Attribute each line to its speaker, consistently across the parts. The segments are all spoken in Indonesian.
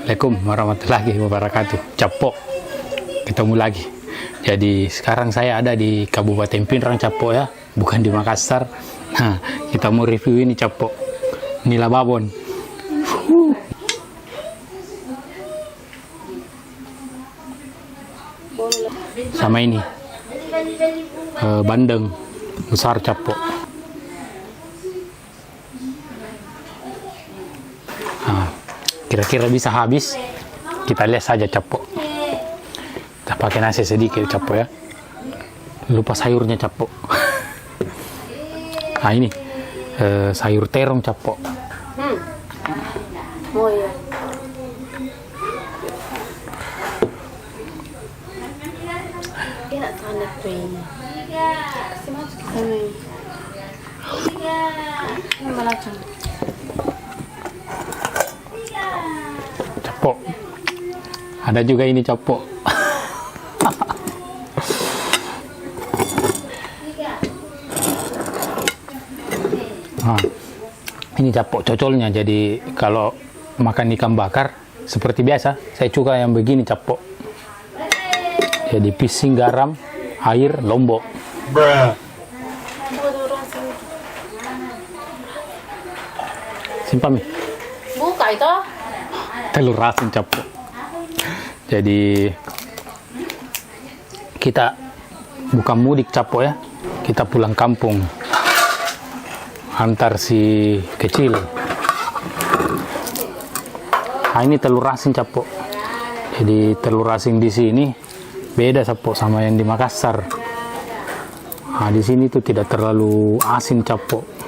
Speaker 1: Assalamualaikum warahmatullahi wabarakatuh. Capok, ketemu lagi. Jadi sekarang saya ada di Kabupaten Pinrang, Capok ya, bukan di Makassar. Nah, kita mau review ini Capok, nila babon. Sama ini bandeng besar Capok. Nah, kira-kira bisa habis, kita lihat saja Capok. Kita pakai nasi sedikit Capok ya, lupa sayurnya Capok. Nah ini sayur terong Capok.
Speaker 2: Oh iya. Enak banget ini. Kasih masuk ke sini. Ini balacang.
Speaker 1: Capok. Ada juga ini Capok. Nah, ini Capok cocolnya. Jadi kalau makan ikan bakar seperti biasa, saya suka yang begini Capok. Jadi pising, garam, air, lombok. Simpan nih.
Speaker 2: Buka itu.
Speaker 1: Telur asin Capok. Jadi kita bukan mudik Capok ya, kita pulang kampung antar si kecil. Nah ini telur asin Capok. Jadi telur asin di sini beda Capok sama yang di Makassar. Nah di sini tuh tidak terlalu asin Capok.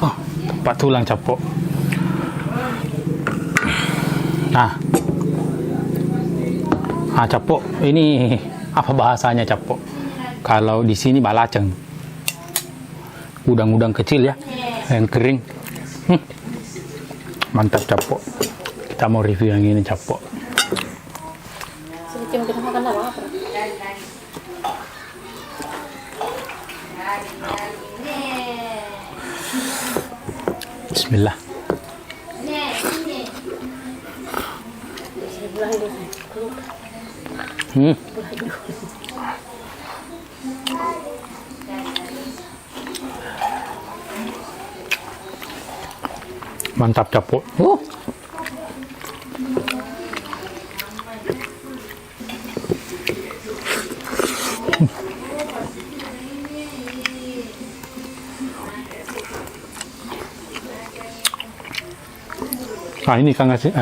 Speaker 1: Oh, tempat tulang Capok. Nah, Capok, ini apa bahasanya Capok? Kalau di sini balaceng, udang-udang kecil ya, yang kering. Mantap Capok. Kita mau review yang ini Capok.
Speaker 2: Sedikit kita makan apa?
Speaker 1: Bismillah. Mantap Capok. Nah ini kan asin,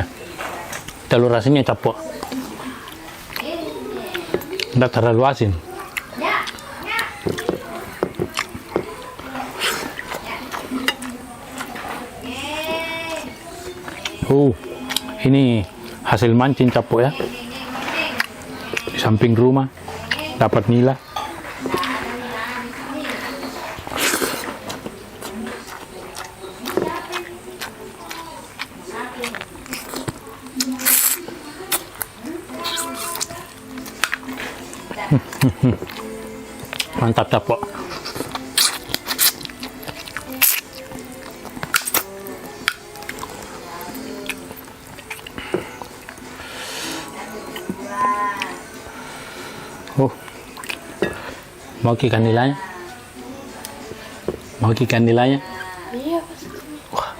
Speaker 1: telur asinnya Capok. Tidak terlalu asin. Ini hasil mancing Capok ya. Di samping rumah dapat nila. Mantap Capok. Mau ikan nilainya? Mau ikan nilainya?
Speaker 2: Iya.
Speaker 1: Wah,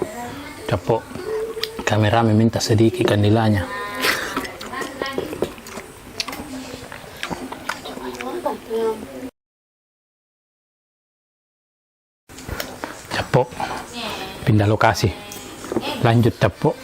Speaker 1: Capok. Kamera minta sedikit ikan nilainya. Capok. Pindah lokasi. Lanjut Capok.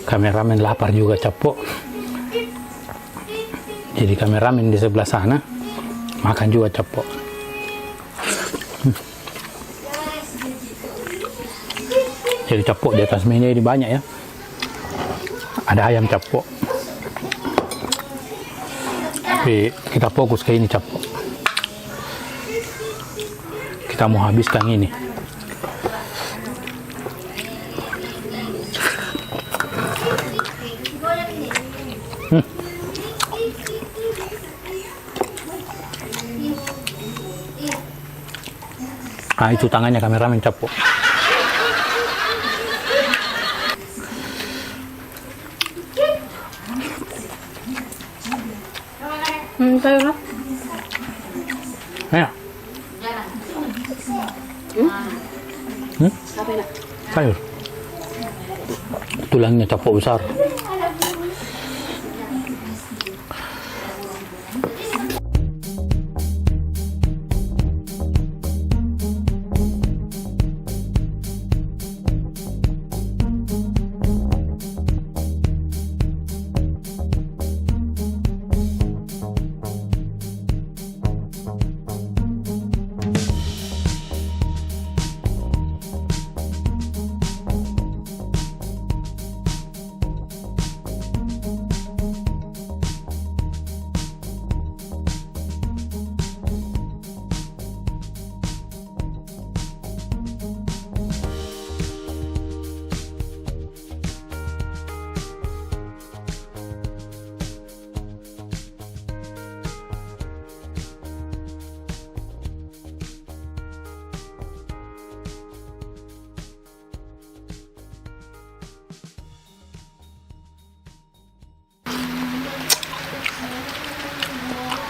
Speaker 1: Kameramen lapar juga Capok. Jadi kameramen di sebelah sana makan juga Capok. Jadi capok di atas meja ini banyak ya. Ada ayam capok. Tapi kita fokus ke ini capok. Kita mau habiskan ini. Nah, itu tangannya kameramen capok.
Speaker 2: Sayur lah.
Speaker 1: Ya.
Speaker 2: Apa enak?
Speaker 1: Sayur. Tulangnya capok besar.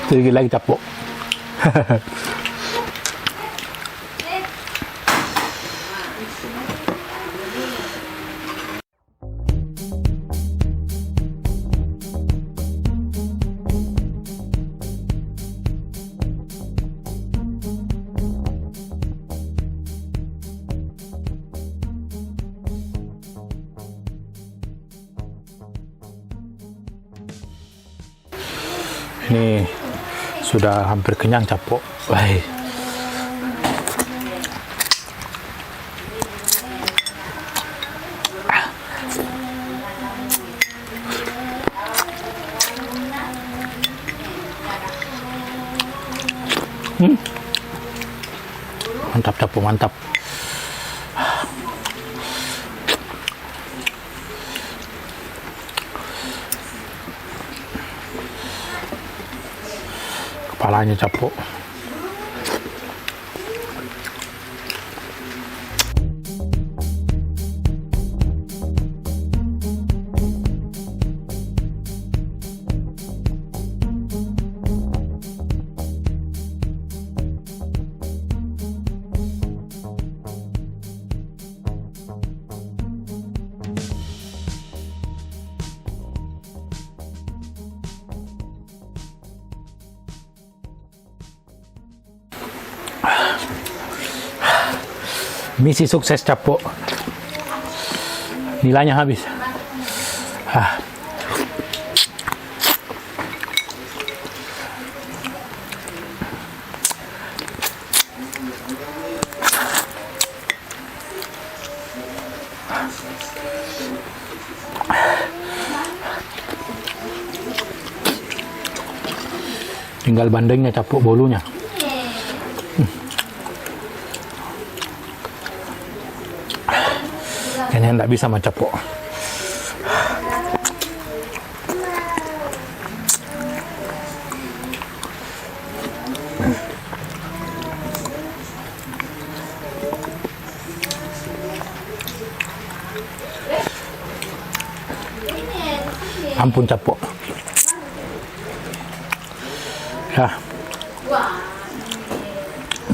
Speaker 1: Sedikit lagi capok. Ini sudah hampir kenyang capok. Baik. Mantap capok, mantap. Kepalanya capok. Misi sukses capok. Nilainya habis. Tinggal bandengnya capok bolunya. Kayaknya nggak bisa sama capok. Ampun capok. Ya.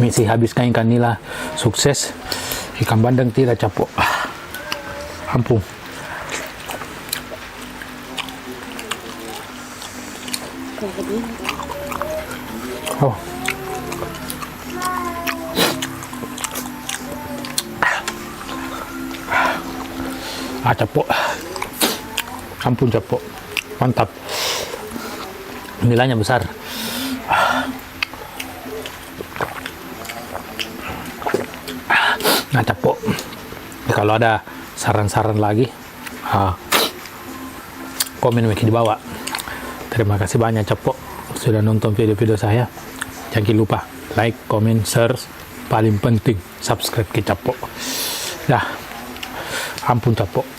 Speaker 1: Misi habiskan ikan nila sukses. Ikan bandeng tidak capok. Ampun. Oh. Capok. Ampun capok. Mantap. Nilainya besar. Capok. Kalau ada saran-saran lagi, komen di bawah. Terima kasih banyak Capo sudah nonton video-video saya. Jangan lupa like, comment, share, paling penting subscribe ke Capo. Dah, ampun Capo.